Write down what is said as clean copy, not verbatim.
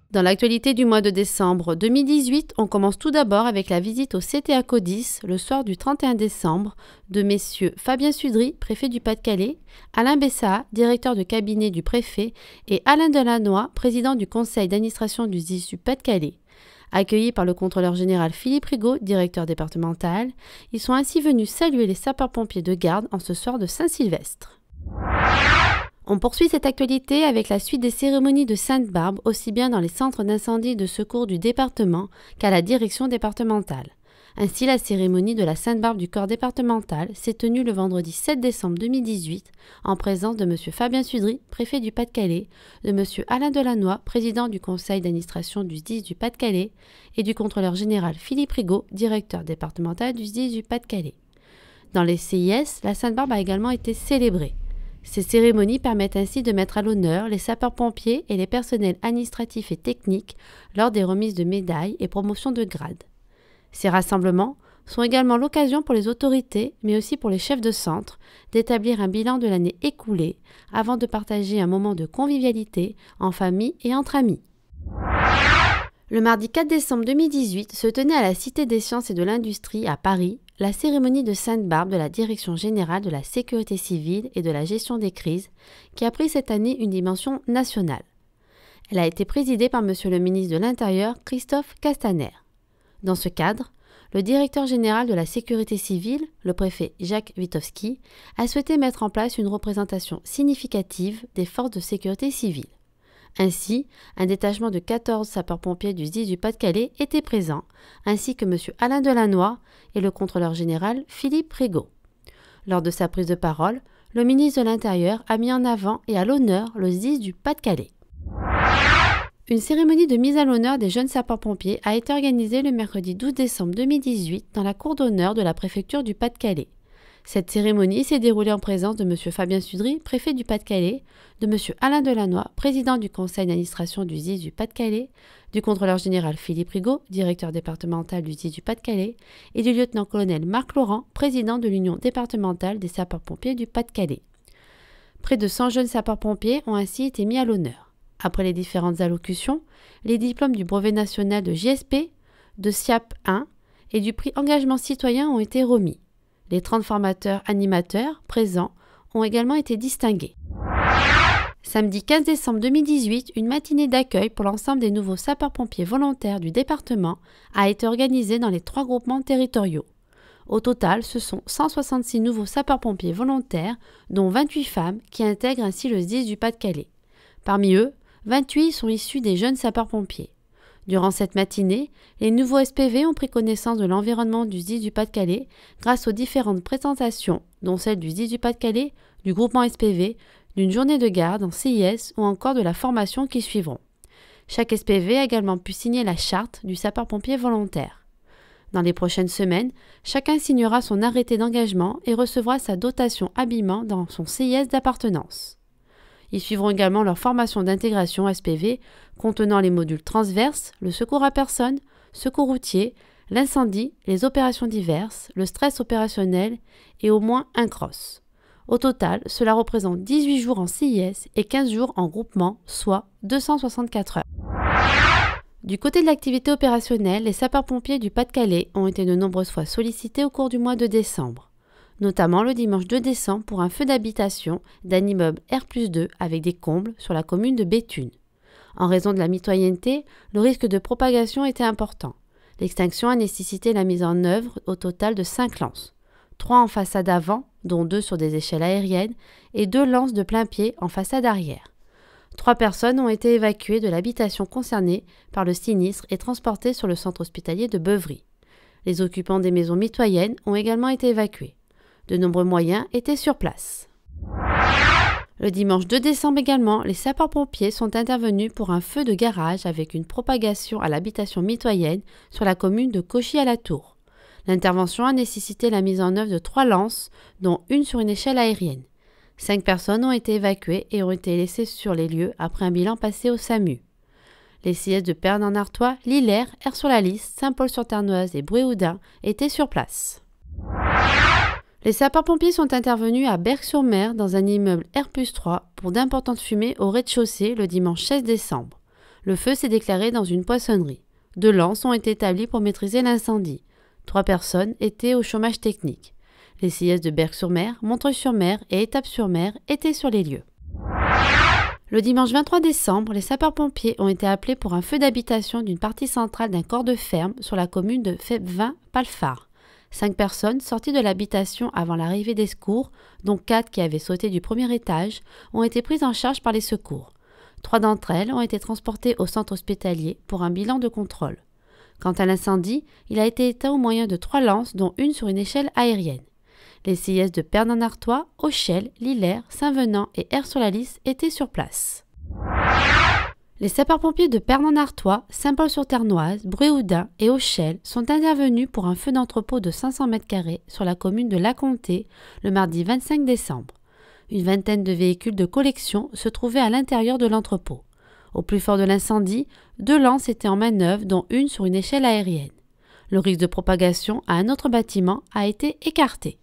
Dans l'actualité du mois de décembre 2018, on commence tout d'abord avec la visite au CTA Codis le soir du 31 décembre de messieurs Fabien Sudry, préfet du Pas-de-Calais, Alain Bessa, directeur de cabinet du préfet, et Alain Delannoy, président du conseil d'administration du SDIS du Pas-de-Calais. Accueillis par le contrôleur général Philippe Rigaud, directeur départemental, ils sont ainsi venus saluer les sapeurs-pompiers de garde en ce soir de Saint-Sylvestre. On poursuit cette actualité avec la suite des cérémonies de Sainte-Barbe, aussi bien dans les centres d'incendie et de secours du département qu'à la direction départementale. Ainsi, la cérémonie de la Sainte-Barbe du corps départemental s'est tenue le vendredi 7 décembre 2018 en présence de M. Fabien Sudry, préfet du Pas-de-Calais, de M. Alain Delannoy, président du conseil d'administration du SDIS du Pas-de-Calais et du contrôleur général Philippe Rigaud, directeur départemental du SDIS du Pas-de-Calais. Dans les CIS, la Sainte-Barbe a également été célébrée. Ces cérémonies permettent ainsi de mettre à l'honneur les sapeurs-pompiers et les personnels administratifs et techniques lors des remises de médailles et promotions de grade. Ces rassemblements sont également l'occasion pour les autorités, mais aussi pour les chefs de centre, d'établir un bilan de l'année écoulée avant de partager un moment de convivialité en famille et entre amis. Le mardi 4 décembre 2018 se tenait à la Cité des Sciences et de l'Industrie à Paris la cérémonie de Sainte-Barbe de la Direction générale de la sécurité civile et de la gestion des crises, qui a pris cette année une dimension nationale. Elle a été présidée par M. le ministre de l'Intérieur, Christophe Castaner. Dans ce cadre, le directeur général de la sécurité civile, le préfet Jacques Witowski, a souhaité mettre en place une représentation significative des forces de sécurité civile. Ainsi, un détachement de 14 sapeurs-pompiers du SDIS du Pas-de-Calais était présent, ainsi que M. Alain Delannoy et le contrôleur général Philippe Rigaud. Lors de sa prise de parole, le ministre de l'Intérieur a mis en avant et à l'honneur le SDIS du Pas-de-Calais. Une cérémonie de mise à l'honneur des jeunes sapeurs-pompiers a été organisée le mercredi 12 décembre 2018 dans la cour d'honneur de la préfecture du Pas-de-Calais. Cette cérémonie s'est déroulée en présence de M. Fabien Sudry, préfet du Pas-de-Calais, de M. Alain Delannoy, président du conseil d'administration du SDIS du Pas-de-Calais, du contrôleur général Philippe Rigaud, directeur départemental du SDIS du Pas-de-Calais, et du lieutenant-colonel Marc Laurent, président de l'Union départementale des sapeurs-pompiers du Pas-de-Calais. Près de 100 jeunes sapeurs-pompiers ont ainsi été mis à l'honneur. Après les différentes allocutions, les diplômes du brevet national de JSP, de SIAP 1 et du prix Engagement citoyen ont été remis. Les 30 formateurs animateurs présents ont également été distingués. Samedi 15 décembre 2018, une matinée d'accueil pour l'ensemble des nouveaux sapeurs-pompiers volontaires du département a été organisée dans les 3 groupements territoriaux. Au total, ce sont 166 nouveaux sapeurs-pompiers volontaires, dont 28 femmes, qui intègrent ainsi le SDIS du Pas-de-Calais. Parmi eux, 28 sont issus des jeunes sapeurs-pompiers. Durant cette matinée, les nouveaux SPV ont pris connaissance de l'environnement du SDIS du Pas-de-Calais grâce aux différentes présentations, dont celle du SDIS du Pas-de-Calais, du groupement SPV, d'une journée de garde en CIS ou encore de la formation qui suivront. Chaque SPV a également pu signer la charte du sapeur-pompier volontaire. Dans les prochaines semaines, chacun signera son arrêté d'engagement et recevra sa dotation habillement dans son CIS d'appartenance. Ils suivront également leur formation d'intégration SPV contenant les modules transverses, le secours à personne, secours routier, l'incendie, les opérations diverses, le stress opérationnel et au moins un cross. Au total, cela représente 18 jours en CIS et 15 jours en groupement, soit 264 heures. Du côté de l'activité opérationnelle, les sapeurs-pompiers du Pas-de-Calais ont été de nombreuses fois sollicités au cours du mois de décembre. Notamment le dimanche 2 décembre pour un feu d'habitation d'un immeuble R+2 avec des combles sur la commune de Béthune. En raison de la mitoyenneté, le risque de propagation était important. L'extinction a nécessité la mise en œuvre au total de 5 lances. 3 en façade avant, dont 2 sur des échelles aériennes, et 2 lances de plein pied en façade arrière. 3 personnes ont été évacuées de l'habitation concernée par le sinistre et transportées sur le centre hospitalier de Beuvry. Les occupants des maisons mitoyennes ont également été évacués. De nombreux moyens étaient sur place. Le dimanche 2 décembre également, les sapeurs-pompiers sont intervenus pour un feu de garage avec une propagation à l'habitation mitoyenne sur la commune de Cauchy-à-la-Tour. L'intervention a nécessité la mise en œuvre de 3 lances, dont une sur une échelle aérienne. 5 personnes ont été évacuées et ont été laissées sur les lieux après un bilan passé au SAMU. Les CIS de Perne-en-Artois, Lillers, Aire-sur-la-Lys, Saint-Paul-sur-Ternoise et Bréoudin étaient sur place. Les sapeurs-pompiers sont intervenus à Berck-sur-Mer dans un immeuble R+3 pour d'importantes fumées au rez-de-chaussée le dimanche 16 décembre. Le feu s'est déclaré dans une poissonnerie. 2 lances ont été établies pour maîtriser l'incendie. 3 personnes étaient au chômage technique. Les CIS de Berck-sur-Mer, Montreuil-sur-Mer et Étapes-sur-Mer étaient sur les lieux. Le dimanche 23 décembre, les sapeurs-pompiers ont été appelés pour un feu d'habitation d'une partie centrale d'un corps de ferme sur la commune de Febvin-Palfart. 5 personnes sorties de l'habitation avant l'arrivée des secours, dont 4 qui avaient sauté du premier étage, ont été prises en charge par les secours. 3 d'entre elles ont été transportées au centre hospitalier pour un bilan de contrôle. Quant à l'incendie, il a été éteint au moyen de 3 lances, dont une sur une échelle aérienne. Les CIS de Pernes-en-Artois, Auchel, Lillers, Saint-Venant et Aire-sur-la-Lys étaient sur place. Les sapeurs-pompiers de Pernes-en-Artois, Saint-Paul-sur-Ternoise, Bréoudin et Auchel sont intervenus pour un feu d'entrepôt de 500 m² sur la commune de Lacomté le mardi 25 décembre. Une vingtaine de véhicules de collection se trouvaient à l'intérieur de l'entrepôt. Au plus fort de l'incendie, 2 lances étaient en manœuvre, dont une sur une échelle aérienne. Le risque de propagation à un autre bâtiment a été écarté.